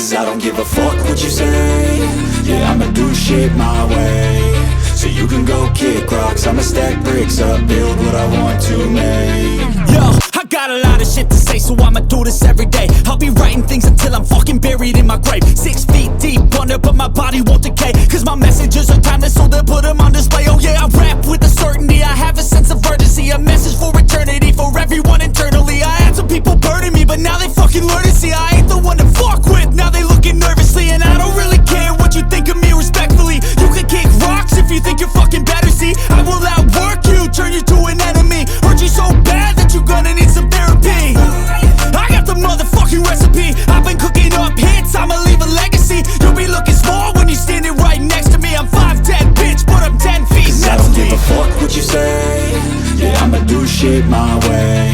Cause I don't give a fuck what you say. Yeah, I'ma do shit my way. So you can go kick rocks, I'ma stack bricks up, build what I want to make. Yo, I got a lot of shit to say, so I'ma do this every day. I'll be writing things until I'm fucking buried in my grave. 6 feet deep under, but my body won't decay. Cause my messages are timeless, so they'll put them on display. Oh yeah, I rap with a certainty, I have a sense of urgency. A message for eternity, for everyone internally. I had some people burning me, but now they fucking learn to see I ain't the one to fuck with, now they looking nervously. And I don't really care what you think of me, respectfully. You can kick rocks if you think you're fucking better, see. I will outwork you, turn you to an enemy. Hurt you so bad that you're gonna need some therapy. I got the motherfucking recipe, I've been cooking up hits, I'ma leave a legacy. You'll be looking small when you're standing right next to me. I'm 5'10", bitch, but I'm 10 feet Cause I don't give a fuck what you say. Yeah, I'ma do shit my way.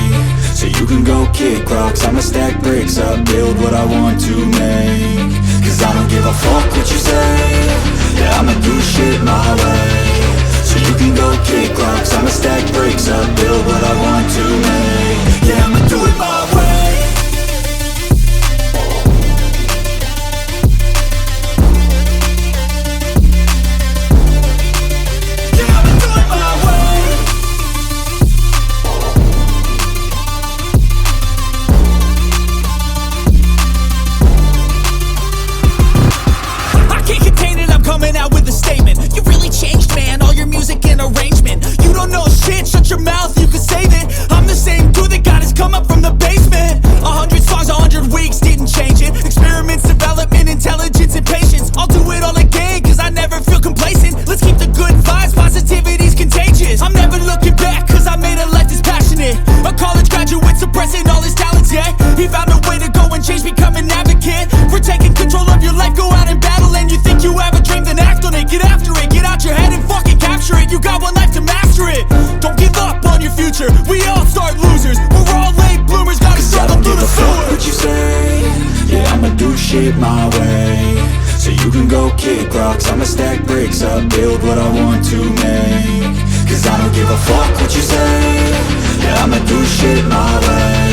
So you can go kick rocks, I'ma stack bricks up, build what I want to make. Cause I don't give a fuck what you say. Yeah, I'ma do shit my way. So you can go kick rocks, I'ma stack bricks up, build what I want to make. Yeah, I'ma do it my way. Coming out with a statement. You really changed, man, all your music and arrangement. You don't know shit, shut your mouth, you can save it. I'm the same dude that got his come up from the basement. 100 songs, 100 weeks, didn't change it. Experiments, development, intelligence, and patience. I'll do it all again, cause I never feel complacent. Let's keep the good vibes, positivity's contagious. I'm never looking back, cause I made a life that's passionate. A college graduate suppressing all his talents, yeah. He found a way to go and change, become an advocate. For taking control of your life, go out and battle. And you think you have a dream, then act on it. Get after it, get out your head and fucking capture it. You got one life to master it. Don't give up on your future, we all start losers. We're all late bloomers, gotta struggle through the sewer. What you say? Yeah, I'ma do shit my way. So you can go kick rocks, I'ma stack bricks up, build what I want to make. Cause I don't give a fuck what you say. Yeah, I'ma do shit my way.